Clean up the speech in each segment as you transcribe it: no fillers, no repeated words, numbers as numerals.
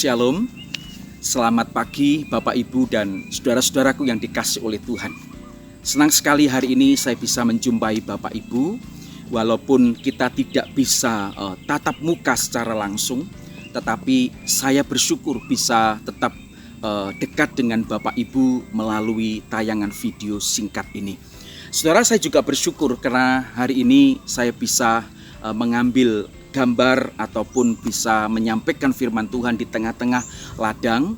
Shalom, selamat pagi Bapak Ibu dan saudara-saudaraku yang dikasihi oleh Tuhan. Senang sekali hari ini saya bisa menjumpai Bapak Ibu. Walaupun kita tidak bisa tatap muka secara langsung, tetapi saya bersyukur bisa tetap dekat dengan Bapak Ibu melalui tayangan video singkat ini. Saudara, saya juga bersyukur karena hari ini saya bisa mengambil gambar ataupun bisa menyampaikan firman Tuhan di tengah-tengah ladang.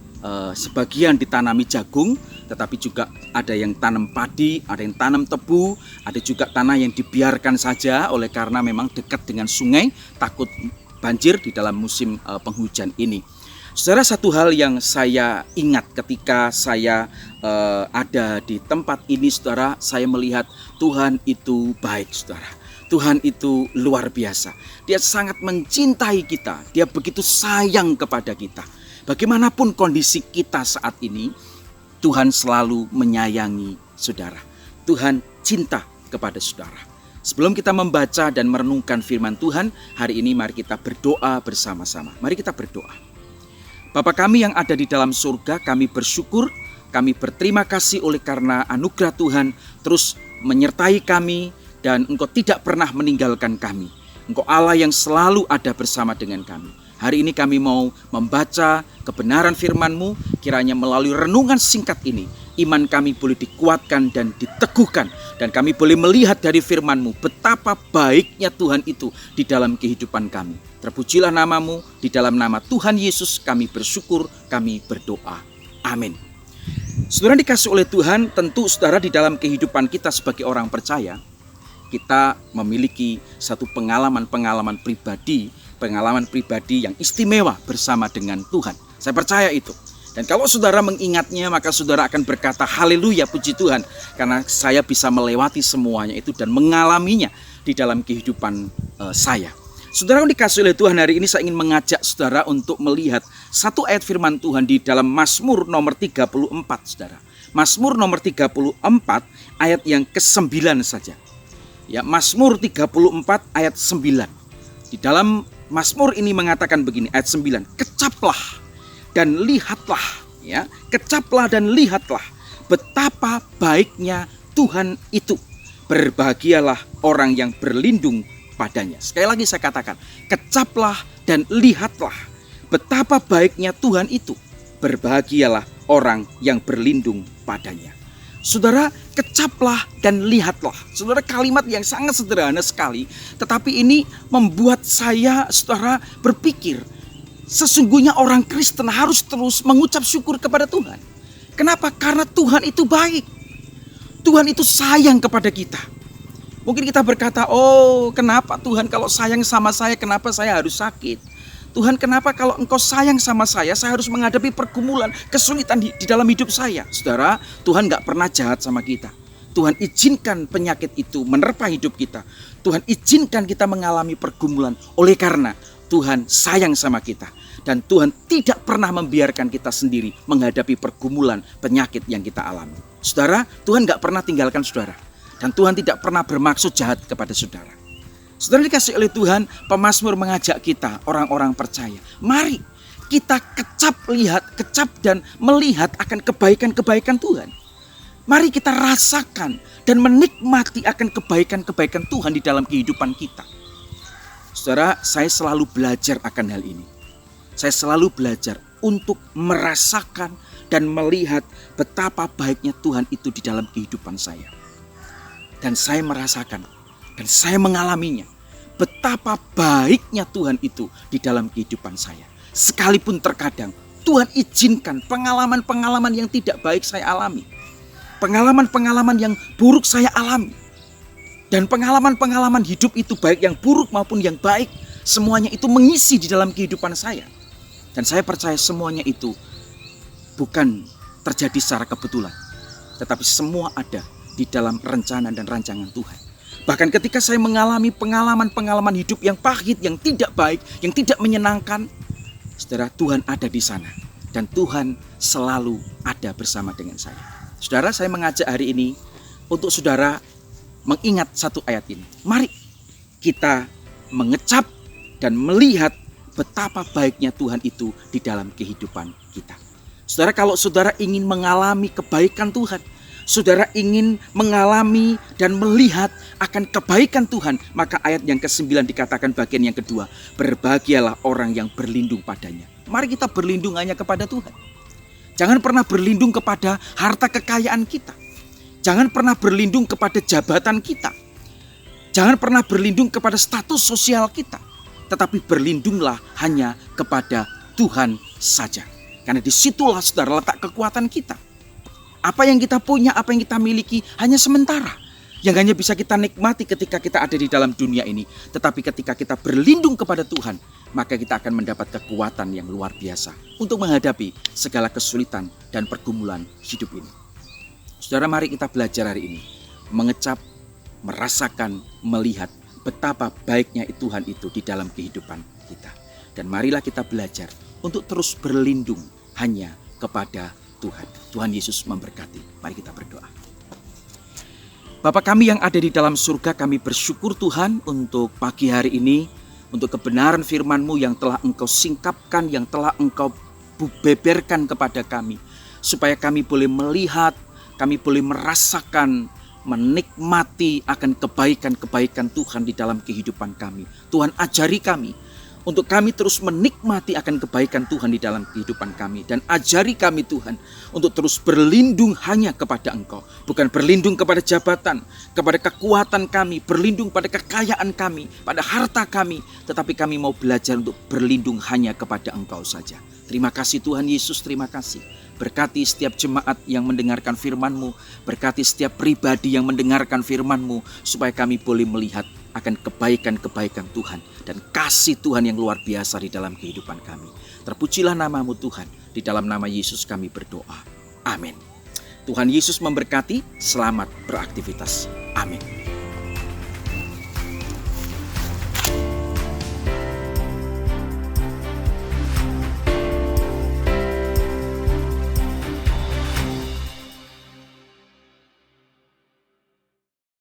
Sebagian ditanami jagung, tetapi juga ada yang tanam padi, ada yang tanam tebu, ada juga tanah yang dibiarkan saja oleh karena memang dekat dengan sungai, takut banjir di dalam musim penghujan ini. Saudara, satu hal yang saya ingat ketika saya ada di tempat ini, saudara, saya melihat Tuhan itu baik, saudara. Tuhan itu luar biasa. Dia sangat mencintai kita. Dia begitu sayang kepada kita. Bagaimanapun kondisi kita saat ini, Tuhan selalu menyayangi saudara. Tuhan cinta kepada saudara. Sebelum kita membaca dan merenungkan firman Tuhan, hari ini mari kita berdoa bersama-sama. Mari kita berdoa. Bapa kami yang ada di dalam surga, kami bersyukur, kami berterima kasih oleh karena anugerah Tuhan terus menyertai kami, dan Engkau tidak pernah meninggalkan kami. Engkau Allah yang selalu ada bersama dengan kami. Hari ini kami mau membaca kebenaran firman-Mu. Kiranya melalui renungan singkat ini, iman kami boleh dikuatkan dan diteguhkan. Dan kami boleh melihat dari firman-Mu betapa baiknya Tuhan itu di dalam kehidupan kami. Terpujilah nama-Mu, di dalam nama Tuhan Yesus kami bersyukur, kami berdoa. Amin. Saudara dikasih oleh Tuhan, tentu saudara di dalam kehidupan kita sebagai orang percaya, kita memiliki satu pengalaman pribadi yang istimewa bersama dengan Tuhan. Saya percaya itu. Dan kalau saudara mengingatnya, maka saudara akan berkata, haleluya, puji Tuhan. Karena saya bisa melewati semuanya itu dan mengalaminya di dalam kehidupan saya. Saudara yang dikasihi oleh Tuhan, hari ini saya ingin mengajak saudara untuk melihat satu ayat firman Tuhan di dalam Mazmur nomor 34, saudara. Mazmur nomor 34 ayat yang ke-9 saja. Ya, Mazmur 34 ayat 9. Di dalam Mazmur ini mengatakan begini, ayat 9. Kecaplah dan lihatlah, ya. Kecaplah dan lihatlah betapa baiknya Tuhan itu. Berbahagialah orang yang berlindung padanya. Sekali lagi saya katakan, kecaplah dan lihatlah betapa baiknya Tuhan itu. Berbahagialah orang yang berlindung padanya. Saudara, kecaplah dan lihatlah. Saudara, kalimat yang sangat sederhana sekali, tetapi ini membuat saya, saudara, berpikir sesungguhnya orang Kristen harus terus mengucap syukur kepada Tuhan. Kenapa? Karena Tuhan itu baik. Tuhan itu sayang kepada kita. Mungkin kita berkata, oh kenapa Tuhan kalau sayang sama saya, kenapa saya harus sakit? Tuhan, kenapa kalau Engkau sayang sama saya harus menghadapi pergumulan, kesulitan di dalam hidup saya? Saudara, Tuhan gak pernah jahat sama kita. Tuhan izinkan penyakit itu menerpa hidup kita. Tuhan izinkan kita mengalami pergumulan oleh karena Tuhan sayang sama kita. Dan Tuhan tidak pernah membiarkan kita sendiri menghadapi pergumulan penyakit yang kita alami. Saudara, Tuhan gak pernah tinggalkan saudara. Dan Tuhan tidak pernah bermaksud jahat kepada saudara. Saudara dikasih oleh Tuhan, pemazmur mengajak kita, orang-orang percaya. Mari kita kecap dan melihat akan kebaikan-kebaikan Tuhan. Mari kita rasakan dan menikmati akan kebaikan-kebaikan Tuhan di dalam kehidupan kita. Saudara, saya selalu belajar akan hal ini. Saya selalu belajar untuk merasakan dan melihat betapa baiknya Tuhan itu di dalam kehidupan saya. Dan saya merasakan dan saya mengalaminya. Betapa baiknya Tuhan itu di dalam kehidupan saya. Sekalipun terkadang Tuhan izinkan pengalaman-pengalaman yang tidak baik saya alami. Pengalaman-pengalaman yang buruk saya alami. Dan pengalaman-pengalaman hidup itu baik yang buruk maupun yang baik. Semuanya itu mengisi di dalam kehidupan saya. Dan saya percaya semuanya itu bukan terjadi secara kebetulan. Tetapi semua ada di dalam rencana dan rancangan Tuhan. Bahkan ketika saya mengalami pengalaman-pengalaman hidup yang pahit, yang tidak baik, yang tidak menyenangkan, saudara, Tuhan ada di sana. Dan Tuhan selalu ada bersama dengan saya. Saudara, saya mengajak hari ini untuk saudara mengingat satu ayat ini. Mari kita mengecap dan melihat betapa baiknya Tuhan itu di dalam kehidupan kita. Saudara, kalau saudara ingin mengalami kebaikan Tuhan, saudara ingin mengalami dan melihat akan kebaikan Tuhan, maka ayat yang ke-9 dikatakan bagian yang kedua, berbahagialah orang yang berlindung padanya. Mari kita berlindung hanya kepada Tuhan. Jangan pernah berlindung kepada harta kekayaan kita. Jangan pernah berlindung kepada jabatan kita. Jangan pernah berlindung kepada status sosial kita. Tetapi berlindunglah hanya kepada Tuhan saja. Karena disitulah saudara letak kekuatan kita. Apa yang kita punya, apa yang kita miliki hanya sementara. Yang hanya bisa kita nikmati ketika kita ada di dalam dunia ini. Tetapi ketika kita berlindung kepada Tuhan, maka kita akan mendapat kekuatan yang luar biasa untuk menghadapi segala kesulitan dan pergumulan hidup ini. Saudara, mari kita belajar hari ini mengecap, merasakan, melihat betapa baiknya Tuhan itu di dalam kehidupan kita. Dan marilah kita belajar untuk terus berlindung hanya kepada Tuhan. Tuhan Yesus memberkati. Mari kita berdoa. Bapa kami yang ada di dalam surga, kami bersyukur Tuhan untuk pagi hari ini, untuk kebenaran firman-Mu yang telah Engkau singkapkan, yang telah Engkau beberkan kepada kami. Supaya kami boleh melihat, kami boleh merasakan, menikmati akan kebaikan-kebaikan Tuhan di dalam kehidupan kami. Tuhan ajari kami untuk kami terus menikmati akan kebaikan Tuhan di dalam kehidupan kami. Dan ajari kami Tuhan untuk terus berlindung hanya kepada Engkau. Bukan berlindung kepada jabatan, kepada kekuatan kami, berlindung pada kekayaan kami, pada harta kami. Tetapi kami mau belajar untuk berlindung hanya kepada Engkau saja. Terima kasih Tuhan Yesus, terima kasih. Berkati setiap jemaat yang mendengarkan firman-Mu. Berkati setiap pribadi yang mendengarkan firman-Mu. Supaya kami boleh melihat akan kebaikan-kebaikan Tuhan dan kasih Tuhan yang luar biasa di dalam kehidupan kami. Terpujilah nama-Mu Tuhan. Di dalam nama Yesus kami berdoa. Amin. Tuhan Yesus memberkati. Selamat beraktivitas. Amin.